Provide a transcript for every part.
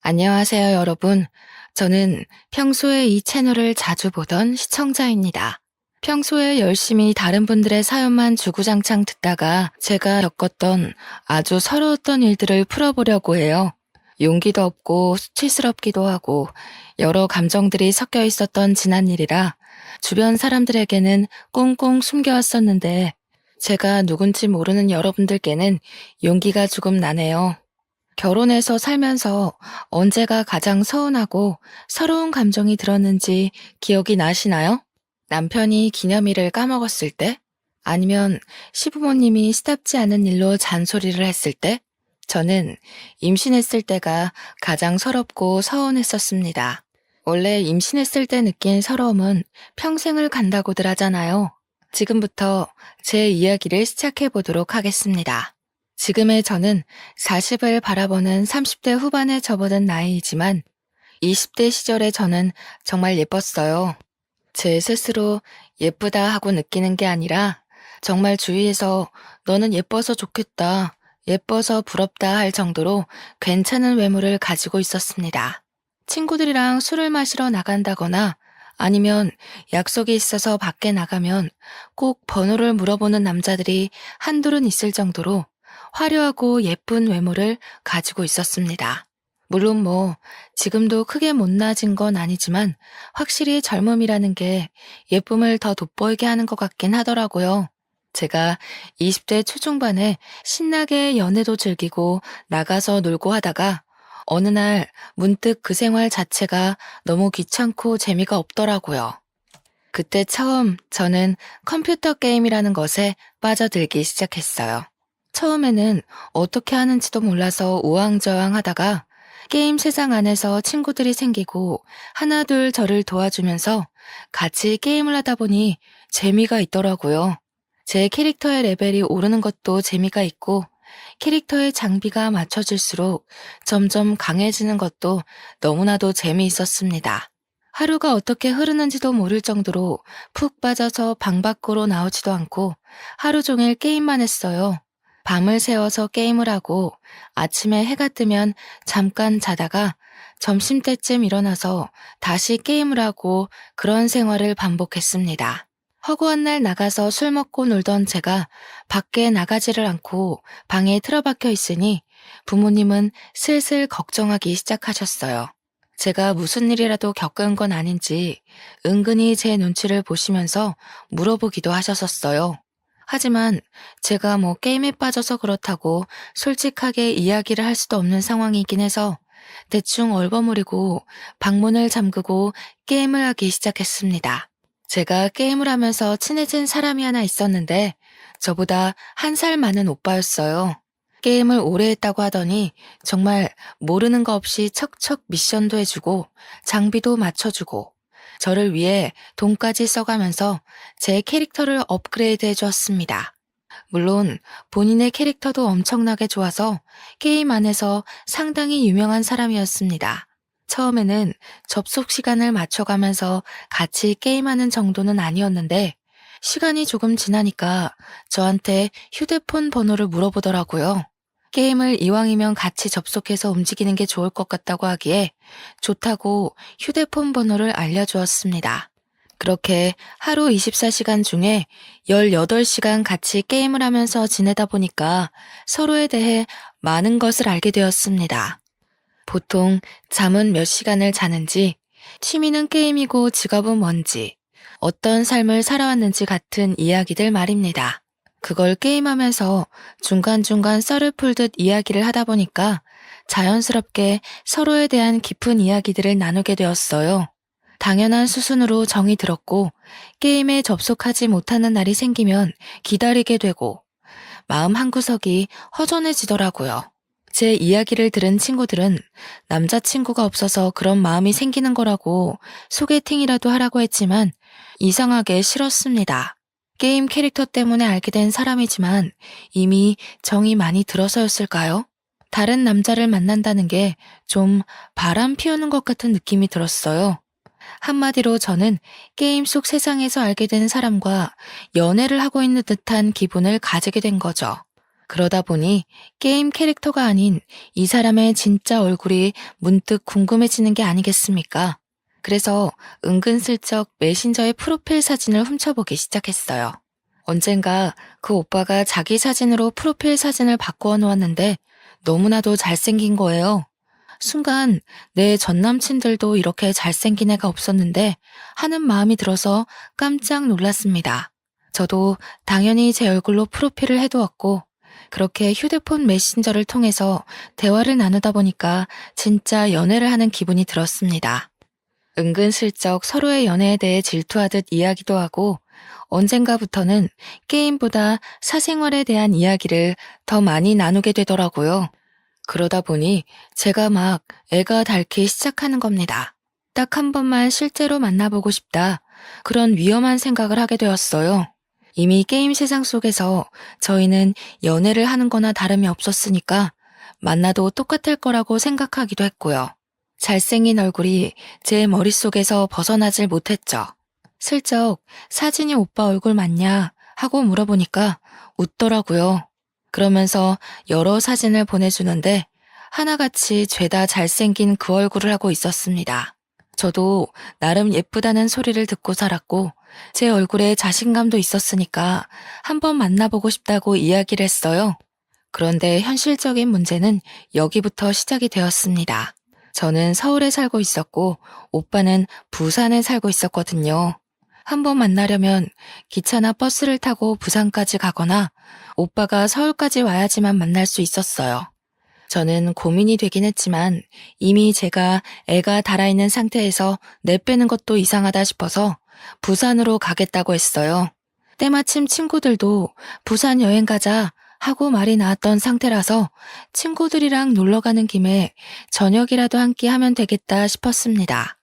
안녕하세요, 여러분. 저는 평소에 이 채널을 자주 보던 시청자입니다. 평소에 열심히 다른 분들의 사연만 주구장창 듣다가 제가 겪었던 아주 서러웠던 일들을 풀어보려고 해요. 용기도 없고 수치스럽기도 하고 여러 감정들이 섞여 있었던 지난 일이라 주변 사람들에게는 꽁꽁 숨겨왔었는데 제가 누군지 모르는 여러분들께는 용기가 조금 나네요. 결혼해서 살면서 언제가 가장 서운하고 서러운 감정이 들었는지 기억이 나시나요? 남편이 기념일을 까먹었을 때? 아니면 시부모님이 시답지 않은 일로 잔소리를 했을 때? 저는 임신했을 때가 가장 서럽고 서운했었습니다. 원래 임신했을 때 느낀 서러움은 평생을 간다고들 하잖아요. 지금부터 제 이야기를 시작해 보도록 하겠습니다. 지금의 저는 40을 바라보는 30대 후반에 접어든 나이이지만 20대 시절의 저는 정말 예뻤어요. 제 스스로 예쁘다 하고 느끼는 게 아니라 정말 주위에서 너는 예뻐서 좋겠다, 예뻐서 부럽다 할 정도로 괜찮은 외모를 가지고 있었습니다. 친구들이랑 술을 마시러 나간다거나 아니면 약속이 있어서 밖에 나가면 꼭 번호를 물어보는 남자들이 한둘은 있을 정도로 화려하고 예쁜 외모를 가지고 있었습니다. 물론 지금도 크게 못나진 건 아니지만 확실히 젊음이라는 게 예쁨을 더 돋보이게 하는 것 같긴 하더라고요. 제가 20대 초중반에 신나게 연애도 즐기고 나가서 놀고 하다가 어느 날 문득 그 생활 자체가 너무 귀찮고 재미가 없더라고요. 그때 처음 저는 컴퓨터 게임이라는 것에 빠져들기 시작했어요. 처음에는 어떻게 하는지도 몰라서 우왕좌왕 하다가 게임 세상 안에서 친구들이 생기고 하나둘 저를 도와주면서 같이 게임을 하다 보니 재미가 있더라고요. 제 캐릭터의 레벨이 오르는 것도 재미가 있고 캐릭터의 장비가 맞춰질수록 점점 강해지는 것도 너무나도 재미있었습니다. 하루가 어떻게 흐르는지도 모를 정도로 푹 빠져서 방 밖으로 나오지도 않고 하루 종일 게임만 했어요. 밤을 새워서 게임을 하고 아침에 해가 뜨면 잠깐 자다가 점심때쯤 일어나서 다시 게임을 하고 그런 생활을 반복했습니다. 허구한 날 나가서 술 먹고 놀던 제가 밖에 나가지를 않고 방에 틀어박혀 있으니 부모님은 슬슬 걱정하기 시작하셨어요. 제가 무슨 일이라도 겪은 건 아닌지 은근히 제 눈치를 보시면서 물어보기도 하셨었어요. 하지만 제가 게임에 빠져서 그렇다고 솔직하게 이야기를 할 수도 없는 상황이긴 해서 대충 얼버무리고 방문을 잠그고 게임을 하기 시작했습니다. 제가 게임을 하면서 친해진 사람이 하나 있었는데 저보다 1살 많은 오빠였어요. 게임을 오래 했다고 하더니 정말 모르는 거 없이 척척 미션도 해주고 장비도 맞춰주고 저를 위해 돈까지 써가면서 제 캐릭터를 업그레이드 해주었습니다. 물론 본인의 캐릭터도 엄청나게 좋아서 게임 안에서 상당히 유명한 사람이었습니다. 처음에는 접속 시간을 맞춰가면서 같이 게임하는 정도는 아니었는데 시간이 조금 지나니까 저한테 휴대폰 번호를 물어보더라고요. 게임을 이왕이면 같이 접속해서 움직이는 게 좋을 것 같다고 하기에 좋다고 휴대폰 번호를 알려주었습니다. 그렇게 하루 24시간 중에 18시간 같이 게임을 하면서 지내다 보니까 서로에 대해 많은 것을 알게 되었습니다. 보통 잠은 몇 시간을 자는지, 취미는 게임이고 직업은 뭔지, 어떤 삶을 살아왔는지 같은 이야기들 말입니다. 그걸 게임하면서 중간중간 썰을 풀듯 이야기를 하다 보니까 자연스럽게 서로에 대한 깊은 이야기들을 나누게 되었어요. 당연한 수순으로 정이 들었고 게임에 접속하지 못하는 날이 생기면 기다리게 되고 마음 한구석이 허전해지더라고요. 제 이야기를 들은 친구들은 남자친구가 없어서 그런 마음이 생기는 거라고 소개팅이라도 하라고 했지만 이상하게 싫었습니다. 게임 캐릭터 때문에 알게 된 사람이지만 이미 정이 많이 들어서였을까요? 다른 남자를 만난다는 게 좀 바람 피우는 것 같은 느낌이 들었어요. 한마디로 저는 게임 속 세상에서 알게 된 사람과 연애를 하고 있는 듯한 기분을 가지게 된 거죠. 그러다 보니 게임 캐릭터가 아닌 이 사람의 진짜 얼굴이 문득 궁금해지는 게 아니겠습니까? 그래서 은근슬쩍 메신저의 프로필 사진을 훔쳐보기 시작했어요. 언젠가 그 오빠가 자기 사진으로 프로필 사진을 바꾸어 놓았는데 너무나도 잘생긴 거예요. 순간 내 전남친들도 이렇게 잘생긴 애가 없었는데 하는 마음이 들어서 깜짝 놀랐습니다. 저도 당연히 제 얼굴로 프로필을 해두었고 그렇게 휴대폰 메신저를 통해서 대화를 나누다 보니까 진짜 연애를 하는 기분이 들었습니다. 은근슬쩍 서로의 연애에 대해 질투하듯 이야기도 하고 언젠가부터는 게임보다 사생활에 대한 이야기를 더 많이 나누게 되더라고요. 그러다 보니 제가 막 애가 닳기 시작하는 겁니다. 딱 한 번만 실제로 만나보고 싶다. 그런 위험한 생각을 하게 되었어요. 이미 게임 세상 속에서 저희는 연애를 하는 거나 다름이 없었으니까 만나도 똑같을 거라고 생각하기도 했고요. 잘생긴 얼굴이 제 머릿속에서 벗어나질 못했죠. 슬쩍 사진이 오빠 얼굴 맞냐 하고 물어보니까 웃더라고요. 그러면서 여러 사진을 보내주는데 하나같이 죄다 잘생긴 그 얼굴을 하고 있었습니다. 저도 나름 예쁘다는 소리를 듣고 살았고 제 얼굴에 자신감도 있었으니까 한번 만나보고 싶다고 이야기를 했어요. 그런데 현실적인 문제는 여기부터 시작이 되었습니다. 저는 서울에 살고 있었고 오빠는 부산에 살고 있었거든요. 한번 만나려면 기차나 버스를 타고 부산까지 가거나 오빠가 서울까지 와야지만 만날 수 있었어요. 저는 고민이 되긴 했지만 이미 제가 애가 달아있는 상태에서 내빼는 것도 이상하다 싶어서 부산으로 가겠다고 했어요. 때마침 친구들도 부산 여행 가자 하고 말이 나왔던 상태라서 친구들이랑 놀러 가는 김에 저녁이라도 한 끼 하면 되겠다 싶었습니다.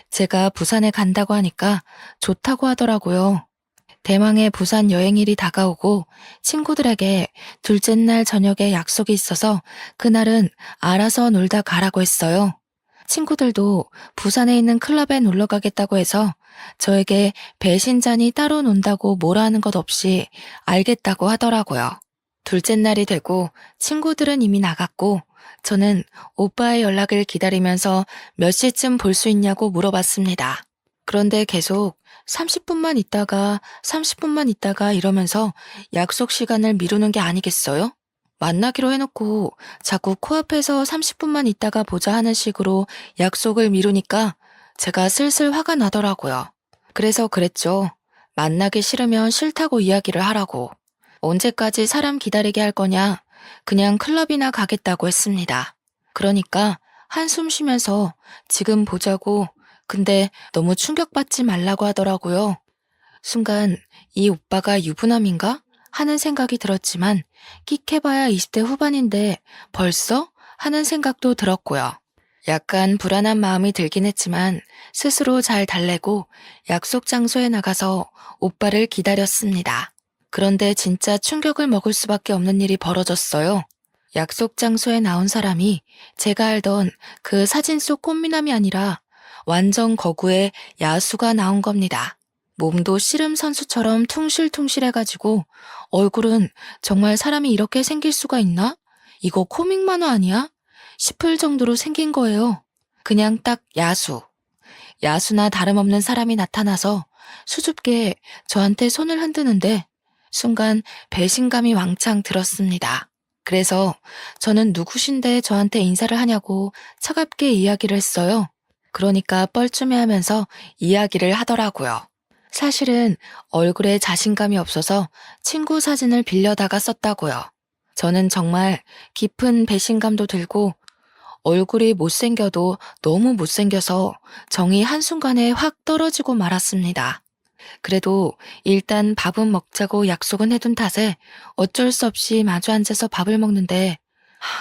제가 부산에 간다고 하니까 좋다고 하더라고요. 대망의 부산 여행일이 다가오고 친구들에게 둘째 날 저녁에 약속이 있어서 그날은 알아서 놀다 가라고 했어요. 친구들도 부산에 있는 클럽에 놀러 가겠다고 해서 저에게 배신잔이 따로 논다고 뭐라 하는 것 없이 알겠다고 하더라고요. 둘째 날이 되고 친구들은 이미 나갔고 저는 오빠의 연락을 기다리면서 몇 시쯤 볼 수 있냐고 물어봤습니다. 그런데 계속 30분만 있다가 이러면서 약속 시간을 미루는 게 아니겠어요? 만나기로 해놓고 자꾸 코앞에서 30분만 있다가 보자 하는 식으로 약속을 미루니까 제가 슬슬 화가 나더라고요. 그래서 그랬죠. 만나기 싫으면 싫다고 이야기를 하라고. 언제까지 사람 기다리게 할 거냐? 그냥 클럽이나 가겠다고 했습니다. 그러니까 한숨 쉬면서 지금 보자고 근데 너무 충격받지 말라고 하더라고요. 순간 이 오빠가 유부남인가? 하는 생각이 들었지만 끽해봐야 20대 후반인데 벌써? 하는 생각도 들었고요. 약간 불안한 마음이 들긴 했지만 스스로 잘 달래고 약속 장소에 나가서 오빠를 기다렸습니다. 그런데 진짜 충격을 먹을 수밖에 없는 일이 벌어졌어요. 약속 장소에 나온 사람이 제가 알던 그 사진 속 꽃미남이 아니라 완전 거구의 야수가 나온 겁니다. 몸도 씨름 선수처럼 퉁실퉁실해가지고 얼굴은 정말 사람이 이렇게 생길 수가 있나? 이거 코믹 만화 아니야? 싶을 정도로 생긴 거예요. 그냥 딱 야수. 야수나 다름없는 사람이 나타나서 수줍게 저한테 손을 흔드는데 순간 배신감이 왕창 들었습니다. 그래서 저는 누구신데 저한테 인사를 하냐고 차갑게 이야기를 했어요. 그러니까 뻘쭘해하면서 이야기를 하더라고요. 사실은 얼굴에 자신감이 없어서 친구 사진을 빌려다가 썼다고요. 저는 정말 깊은 배신감도 들고 얼굴이 못생겨도 너무 못생겨서 정이 한순간에 확 떨어지고 말았습니다. 그래도 일단 밥은 먹자고 약속은 해둔 탓에 어쩔 수 없이 마주 앉아서 밥을 먹는데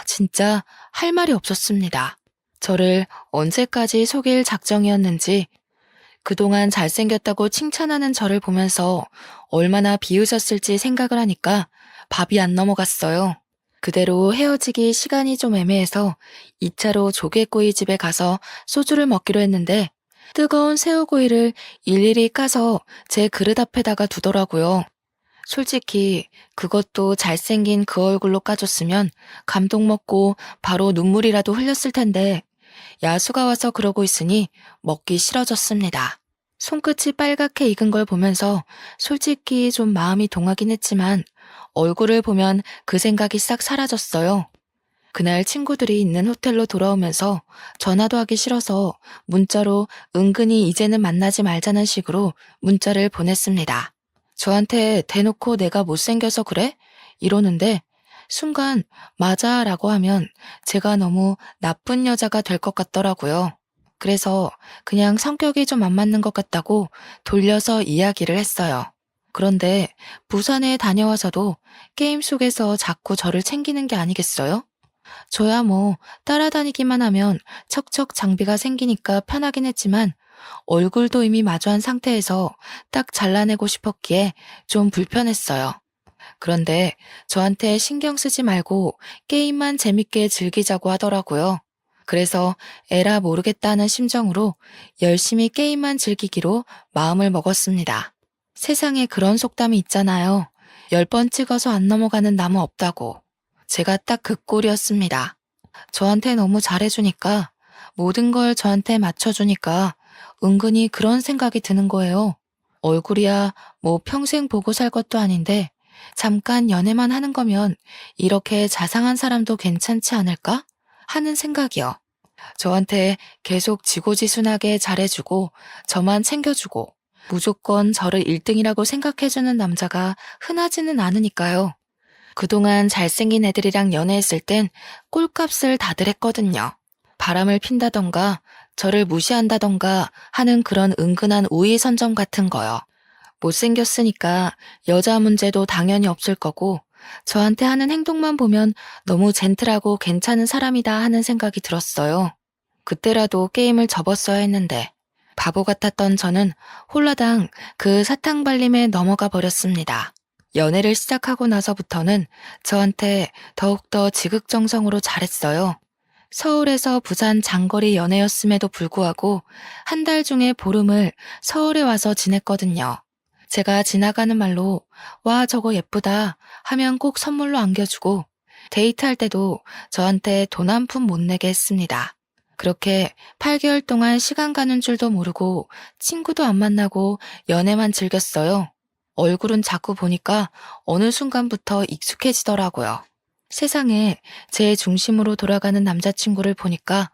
진짜 할 말이 없었습니다. 저를 언제까지 속일 작정이었는지 그동안 잘생겼다고 칭찬하는 저를 보면서 얼마나 비웃었을지 생각을 하니까 밥이 안 넘어갔어요. 그대로 헤어지기 시간이 좀 애매해서 2차로 조개구이 집에 가서 소주를 먹기로 했는데 뜨거운 새우구이를 일일이 까서 제 그릇 앞에다가 두더라고요. 솔직히 그것도 잘생긴 그 얼굴로 까줬으면 감동 먹고 바로 눈물이라도 흘렸을 텐데 야수가 와서 그러고 있으니 먹기 싫어졌습니다. 손끝이 빨갛게 익은 걸 보면서 솔직히 좀 마음이 동하긴 했지만 얼굴을 보면 그 생각이 싹 사라졌어요. 그날 친구들이 있는 호텔로 돌아오면서 전화도 하기 싫어서 문자로 은근히 이제는 만나지 말자는 식으로 문자를 보냈습니다. 저한테 대놓고 내가 못생겨서 그래? 이러는데 순간 맞아 라고 하면 제가 너무 나쁜 여자가 될 것 같더라고요. 그래서 그냥 성격이 좀 안 맞는 것 같다고 돌려서 이야기를 했어요. 그런데 부산에 다녀와서도 게임 속에서 자꾸 저를 챙기는 게 아니겠어요? 저야 뭐 따라다니기만 하면 척척 장비가 생기니까 편하긴 했지만 얼굴도 이미 마주한 상태에서 딱 잘라내고 싶었기에 좀 불편했어요. 그런데 저한테 신경 쓰지 말고 게임만 재밌게 즐기자고 하더라고요. 그래서 에라 모르겠다는 심정으로 열심히 게임만 즐기기로 마음을 먹었습니다. 세상에 그런 속담이 있잖아요. 10번 찍어서 안 넘어가는 나무 없다고. 제가 딱 그 꼴이었습니다. 저한테 너무 잘해주니까, 모든 걸 저한테 맞춰주니까 은근히 그런 생각이 드는 거예요. 얼굴이야 뭐 평생 보고 살 것도 아닌데 잠깐 연애만 하는 거면 이렇게 자상한 사람도 괜찮지 않을까? 하는 생각이요. 저한테 계속 지고지순하게 잘해주고 저만 챙겨주고 무조건 저를 1등이라고 생각해주는 남자가 흔하지는 않으니까요. 그동안 잘생긴 애들이랑 연애했을 땐 꼴값을 다들 했거든요. 바람을 핀다던가 저를 무시한다던가 하는 그런 은근한 우위 선점 같은 거요. 못생겼으니까 여자 문제도 당연히 없을 거고 저한테 하는 행동만 보면 너무 젠틀하고 괜찮은 사람이다 하는 생각이 들었어요. 그때라도 게임을 접었어야 했는데 바보 같았던 저는 홀라당 그 사탕발림에 넘어가 버렸습니다. 연애를 시작하고 나서부터는 저한테 더욱더 지극정성으로 잘했어요. 서울에서 부산 장거리 연애였음에도 불구하고 한 달 중에 보름을 서울에 와서 지냈거든요. 제가 지나가는 말로 와 저거 예쁘다 하면 꼭 선물로 안겨주고 데이트할 때도 저한테 돈 한 푼 못 내게 했습니다. 그렇게 8개월 동안 시간 가는 줄도 모르고 친구도 안 만나고 연애만 즐겼어요. 얼굴은 자꾸 보니까 어느 순간부터 익숙해지더라고요. 세상에 제 중심으로 돌아가는 남자친구를 보니까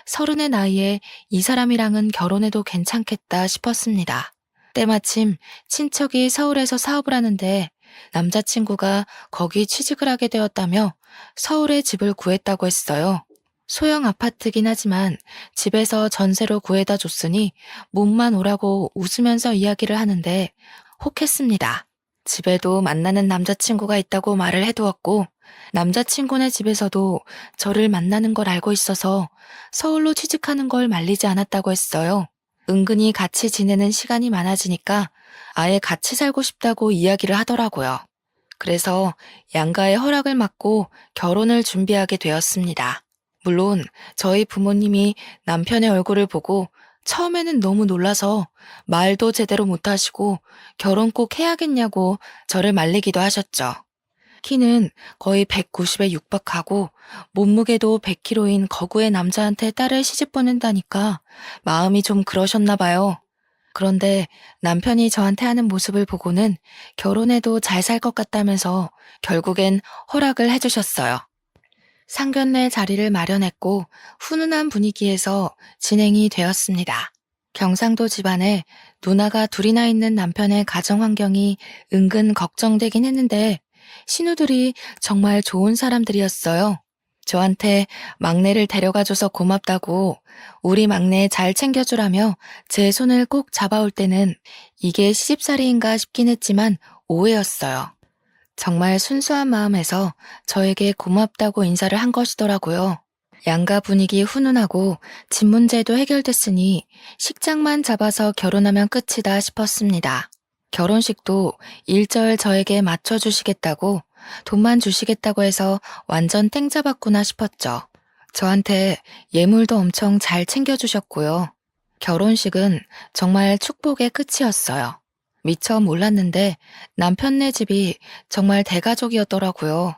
30의 나이에 이 사람이랑은 결혼해도 괜찮겠다 싶었습니다. 때마침 친척이 서울에서 사업을 하는데 남자친구가 거기 취직을 하게 되었다며 서울에 집을 구했다고 했어요. 소형 아파트긴 하지만 집에서 전세로 구해다 줬으니 몸만 오라고 웃으면서 이야기를 하는데 혹했습니다. 집에도 만나는 남자친구가 있다고 말을 해두었고 남자친구네 집에서도 저를 만나는 걸 알고 있어서 서울로 취직하는 걸 말리지 않았다고 했어요. 은근히 같이 지내는 시간이 많아지니까 아예 같이 살고 싶다고 이야기를 하더라고요. 그래서 양가의 허락을 받고 결혼을 준비하게 되었습니다. 물론 저희 부모님이 남편의 얼굴을 보고 처음에는 너무 놀라서 말도 제대로 못하시고 결혼 꼭 해야겠냐고 저를 말리기도 하셨죠. 키는 거의 190에 육박하고 몸무게도 100kg인 거구의 남자한테 딸을 시집 보낸다니까 마음이 좀 그러셨나 봐요. 그런데 남편이 저한테 하는 모습을 보고는 결혼해도 잘 살 것 같다면서 결국엔 허락을 해주셨어요. 상견례 자리를 마련했고 훈훈한 분위기에서 진행이 되었습니다. 경상도 집안에 누나가 둘이나 있는 남편의 가정 환경이 은근 걱정되긴 했는데 신우들이 정말 좋은 사람들이었어요. 저한테 막내를 데려가줘서 고맙다고 우리 막내 잘 챙겨주라며 제 손을 꼭 잡아올 때는 이게 시집살이인가 싶긴 했지만 오해였어요. 정말 순수한 마음에서 저에게 고맙다고 인사를 한 것이더라고요. 양가 분위기 훈훈하고 집 문제도 해결됐으니 식장만 잡아서 결혼하면 끝이다 싶었습니다. 결혼식도 일절 저에게 맞춰주시겠다고 돈만 주시겠다고 해서 완전 땡 잡았구나 싶었죠. 저한테 예물도 엄청 잘 챙겨주셨고요. 결혼식은 정말 축복의 끝이었어요. 미처 몰랐는데 남편네 집이 정말 대가족이었더라고요.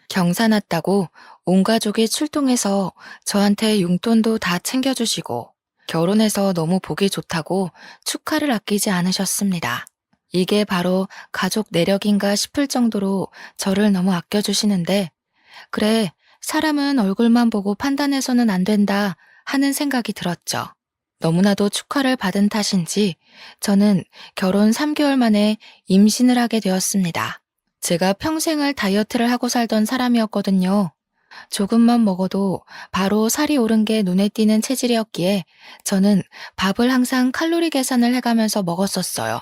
경사 났다고 온 가족이 출동해서 저한테 용돈도 다 챙겨주시고 결혼해서 너무 보기 좋다고 축하를 아끼지 않으셨습니다. 이게 바로 가족 내력인가 싶을 정도로 저를 너무 아껴주시는데 그래, 사람은 얼굴만 보고 판단해서는 안 된다 하는 생각이 들었죠. 너무나도 축하를 받은 탓인지 저는 결혼 3개월 만에 임신을 하게 되었습니다. 제가 평생을 다이어트를 하고 살던 사람이었거든요. 조금만 먹어도 바로 살이 오른 게 눈에 띄는 체질이었기에 저는 밥을 항상 칼로리 계산을 해가면서 먹었었어요.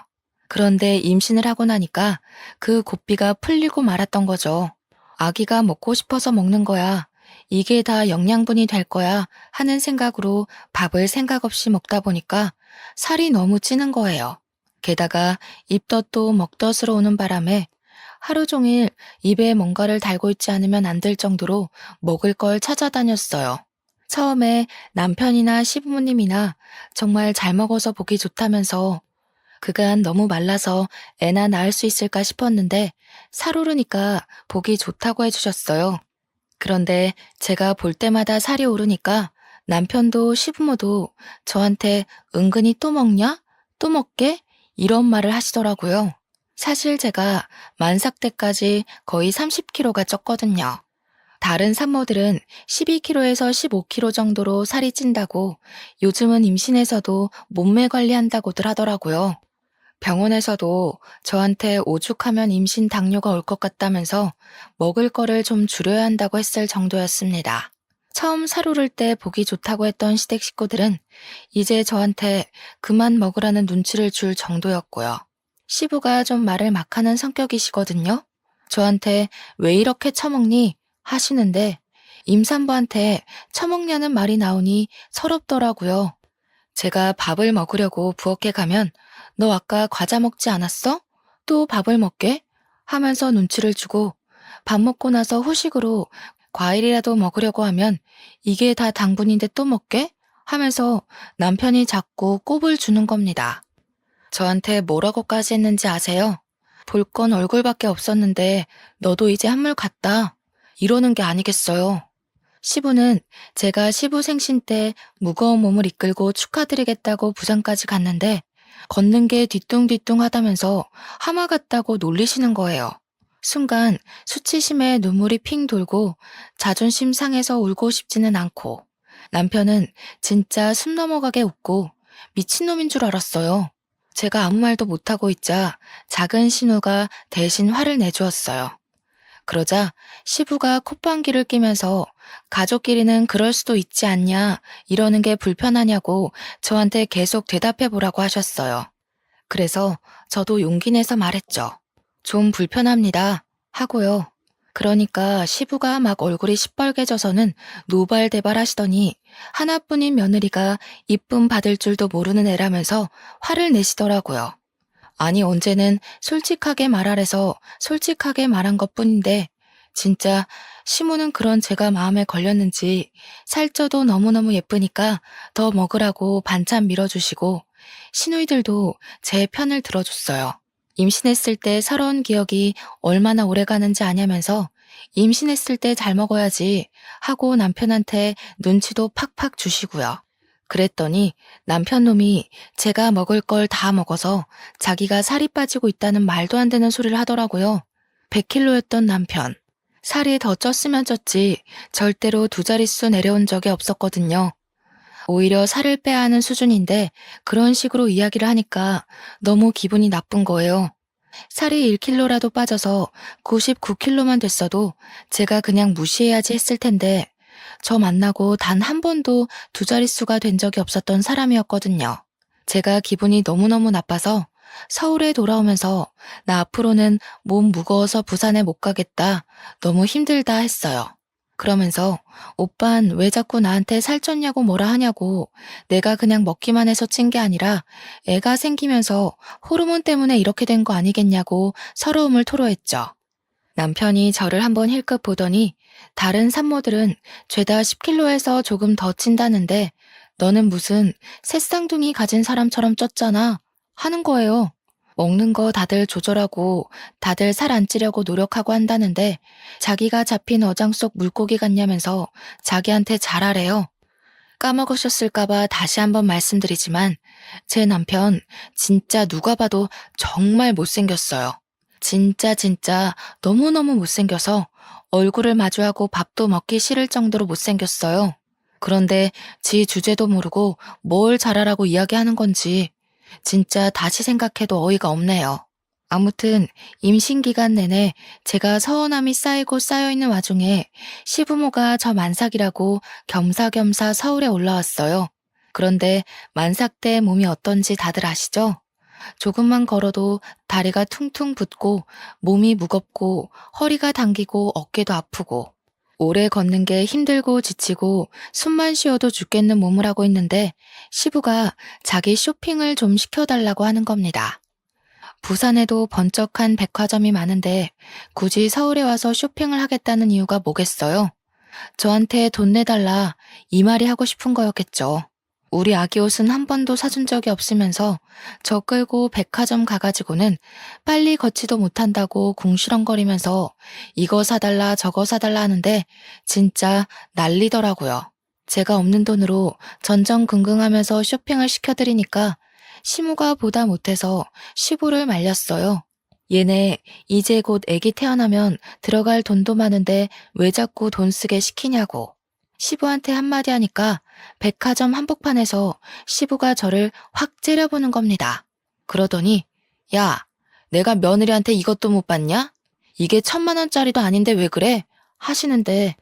그런데 임신을 하고 나니까 그 고삐가 풀리고 말았던 거죠. 아기가 먹고 싶어서 먹는 거야. 이게 다 영양분이 될 거야 하는 생각으로 밥을 생각 없이 먹다 보니까 살이 너무 찌는 거예요. 게다가 입덧도 먹덧으로 오는 바람에 하루 종일 입에 뭔가를 달고 있지 않으면 안 될 정도로 먹을 걸 찾아다녔어요. 처음에 남편이나 시부모님이나 정말 잘 먹어서 보기 좋다면서 그간 너무 말라서 애나 낳을 수 있을까 싶었는데 살 오르니까 보기 좋다고 해주셨어요. 그런데 제가 볼 때마다 살이 오르니까 남편도 시부모도 저한테 은근히 또 먹냐? 또 먹게? 이런 말을 하시더라고요. 사실 제가 만삭 때까지 거의 30kg가 쪘거든요. 다른 산모들은 12kg에서 15kg 정도로 살이 찐다고 요즘은 임신해서도 몸매 관리한다고들 하더라고요. 병원에서도 저한테 오죽하면 임신 당뇨가 올 것 같다면서 먹을 거를 좀 줄여야 한다고 했을 정도였습니다. 처음 살 오를 때 보기 좋다고 했던 시댁 식구들은 이제 저한테 그만 먹으라는 눈치를 줄 정도였고요. 시부가 좀 말을 막 하는 성격이시거든요. 저한테 왜 이렇게 처먹니? 하시는데 임산부한테 처먹냐는 말이 나오니 서럽더라고요. 제가 밥을 먹으려고 부엌에 가면 너 아까 과자 먹지 않았어? 또 밥을 먹게? 하면서 눈치를 주고 밥 먹고 나서 후식으로 과일이라도 먹으려고 하면 이게 다 당분인데 또 먹게? 하면서 남편이 자꾸 꼽을 주는 겁니다. 저한테 뭐라고까지 했는지 아세요? 볼 건 얼굴밖에 없었는데 너도 이제 한물 갔다. 이러는 게 아니겠어요. 시부는 제가 시부 생신 때 무거운 몸을 이끌고 축하드리겠다고 부산까지 갔는데 걷는 게 뒤뚱뒤뚱 하다면서 하마 같다고 놀리시는 거예요. 순간 수치심에 눈물이 핑 돌고 자존심 상해서 울고 싶지는 않고 남편은 진짜 숨 넘어가게 웃고 미친놈인 줄 알았어요. 제가 아무 말도 못하고 있자 작은 신우가 대신 화를 내주었어요. 그러자 시부가 콧방귀를 뀌면서 가족끼리는 그럴 수도 있지 않냐 이러는 게 불편하냐고 저한테 계속 대답해 보라고 하셨어요. 그래서 저도 용기 내서 말했죠. 좀 불편합니다 하고요. 그러니까 시부가 막 얼굴이 시뻘개져서는 노발대발 하시더니 하나뿐인 며느리가 이쁨 받을 줄도 모르는 애라면서 화를 내시더라고요. 아니 언제는 솔직하게 말하래서 솔직하게 말한 것뿐인데 진짜 시모는 그런 제가 마음에 걸렸는지 살쪄도 너무너무 예쁘니까 더 먹으라고 반찬 밀어주시고 시누이들도 제 편을 들어줬어요. 임신했을 때 서러운 기억이 얼마나 오래 가는지 아냐면서 임신했을 때 잘 먹어야지 하고 남편한테 눈치도 팍팍 주시고요. 그랬더니 남편 놈이 제가 먹을 걸 다 먹어서 자기가 살이 빠지고 있다는 말도 안 되는 소리를 하더라고요. 100kg였던 남편. 살이 더 쪘으면 쪘지 절대로 두 자릿수 내려온 적이 없었거든요. 오히려 살을 빼야 하는 수준인데 그런 식으로 이야기를 하니까 너무 기분이 나쁜 거예요. 살이 1kg라도 빠져서 99kg만 됐어도 제가 그냥 무시해야지 했을 텐데 저 만나고 단 한 번도 두 자릿수가 된 적이 없었던 사람이었거든요. 제가 기분이 너무너무 나빠서 서울에 돌아오면서 나 앞으로는 몸 무거워서 부산에 못 가겠다. 너무 힘들다 했어요. 그러면서 오빤 왜 자꾸 나한테 살쪘냐고 뭐라 하냐고 내가 그냥 먹기만 해서 찐 게 아니라 애가 생기면서 호르몬 때문에 이렇게 된 거 아니겠냐고 서러움을 토로했죠. 남편이 저를 한번 힐끗 보더니 다른 산모들은 죄다 10kg에서 조금 더 찐다는데 너는 무슨 새쌍둥이 가진 사람처럼 쪘잖아 하는 거예요. 먹는 거 다들 조절하고 다들 살 안 찌려고 노력하고 한다는데 자기가 잡힌 어장 속 물고기 같냐면서 자기한테 잘하래요. 까먹으셨을까봐 다시 한번 말씀드리지만 제 남편 진짜 누가 봐도 정말 못생겼어요. 진짜 너무너무 못생겨서 얼굴을 마주하고 밥도 먹기 싫을 정도로 못생겼어요. 그런데 지 주제도 모르고 뭘 잘하라고 이야기하는 건지 진짜 다시 생각해도 어이가 없네요. 아무튼 임신 기간 내내 제가 서운함이 쌓이고 쌓여있는 와중에 시부모가 저 만삭이라고 겸사겸사 서울에 올라왔어요. 그런데 만삭 때 몸이 어떤지 다들 아시죠? 조금만 걸어도 다리가 퉁퉁 붓고 몸이 무겁고 허리가 당기고 어깨도 아프고 오래 걷는 게 힘들고 지치고 숨만 쉬어도 죽겠는 몸을 하고 있는데 시부가 자기 쇼핑을 좀 시켜달라고 하는 겁니다. 부산에도 번쩍한 백화점이 많은데 굳이 서울에 와서 쇼핑을 하겠다는 이유가 뭐겠어요? 저한테 돈 내달라 이 말이 하고 싶은 거였겠죠. 우리 아기 옷은 한 번도 사준 적이 없으면서 저 끌고 백화점 가가지고는 빨리 걷지도 못한다고 궁시렁거리면서 이거 사달라 저거 사달라 하는데 진짜 난리더라고요. 제가 없는 돈으로 전전긍긍하면서 쇼핑을 시켜드리니까 시무가 보다 못해서 시부를 말렸어요. 얘네 이제 곧 애기 태어나면 들어갈 돈도 많은데 왜 자꾸 돈 쓰게 시키냐고. 시부한테 한마디 하니까 백화점 한복판에서 시부가 저를 확 째려보는 겁니다. 그러더니 야, 내가 며느리한테 이것도 못 받냐? 이게 1,000만 원짜리도 아닌데 왜 그래? 하시는데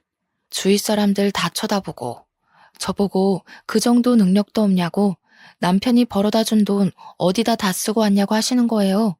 주위 사람들 다 쳐다보고 저보고 그 정도 능력도 없냐고 남편이 벌어다 준 돈 어디다 다 쓰고 왔냐고 하시는 거예요.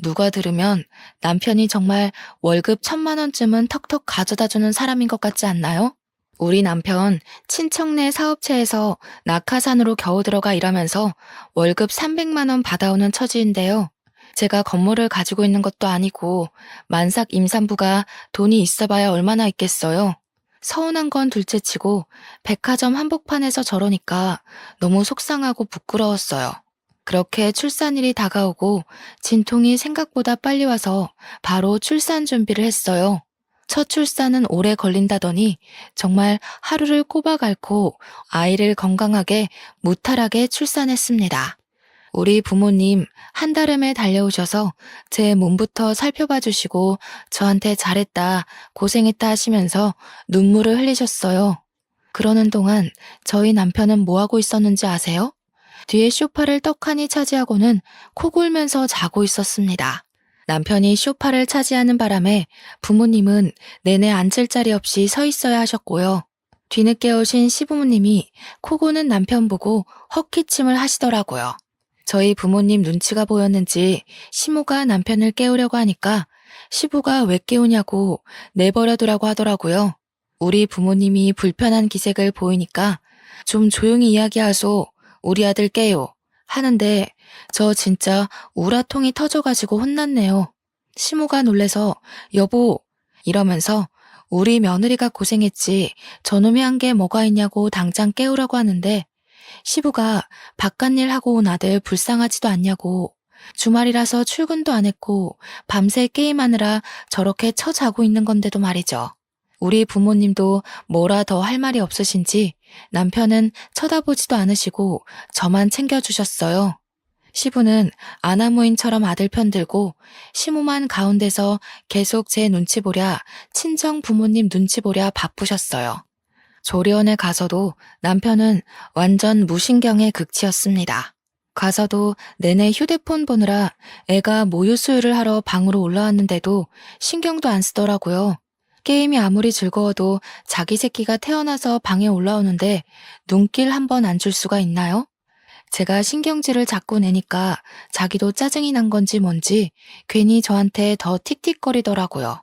누가 들으면 남편이 정말 월급 1,000만 원쯤은 턱턱 가져다 주는 사람인 것 같지 않나요? 우리 남편 친척네 사업체에서 낙하산으로 겨우 들어가 일하면서 월급 300만 원 받아오는 처지인데요. 제가 건물을 가지고 있는 것도 아니고 만삭 임산부가 돈이 있어봐야 얼마나 있겠어요. 서운한 건 둘째치고 백화점 한복판에서 저러니까 너무 속상하고 부끄러웠어요. 그렇게 출산일이 다가오고 진통이 생각보다 빨리 와서 바로 출산 준비를 했어요. 첫 출산은 오래 걸린다더니 정말 하루를 꼬박 앓고 아이를 건강하게 무탈하게 출산했습니다. 우리 부모님 한달음에 달려오셔서 제 몸부터 살펴봐 주시고 저한테 잘했다, 고생했다 하시면서 눈물을 흘리셨어요. 그러는 동안 저희 남편은 뭐 하고 있었는지 아세요? 뒤에 소파를 떡하니 차지하고는 코 골면서 자고 있었습니다. 남편이 소파를 차지하는 바람에 부모님은 내내 앉을 자리 없이 서 있어야 하셨고요. 뒤늦게 오신 시부모님이 코 고는 남편 보고 헛기침을 하시더라고요. 저희 부모님 눈치가 보였는지 시모가 남편을 깨우려고 하니까 시부가 왜 깨우냐고 내버려 두라고 하더라고요. 우리 부모님이 불편한 기색을 보이니까 좀 조용히 이야기하소, 우리 아들 깨요 하는데 저 진짜 우라통이 터져가지고 혼났네요. 시모가 놀래서 여보 이러면서 우리 며느리가 고생했지 저놈이 한 게 뭐가 있냐고 당장 깨우라고 하는데 시부가 바깥일 하고 온 아들 불쌍하지도 않냐고 주말이라서 출근도 안 했고 밤새 게임하느라 저렇게 처자고 있는 건데도 말이죠. 우리 부모님도 뭐라 더 할 말이 없으신지 남편은 쳐다보지도 않으시고 저만 챙겨주셨어요. 시부는 아나무인처럼 아들 편들고 시모만 가운데서 계속 제 눈치 보랴 친정 부모님 눈치 보랴 바쁘셨어요. 조리원에 가서도 남편은 완전 무신경의 극치였습니다. 가서도 내내 휴대폰 보느라 애가 모유 수유를 하러 방으로 올라왔는데도 신경도 안 쓰더라고요. 게임이 아무리 즐거워도 자기 새끼가 태어나서 방에 올라오는데 눈길 한 번 안 줄 수가 있나요? 제가 신경질을 자꾸 내니까 자기도 짜증이 난 건지 뭔지 괜히 저한테 더 틱틱거리더라고요.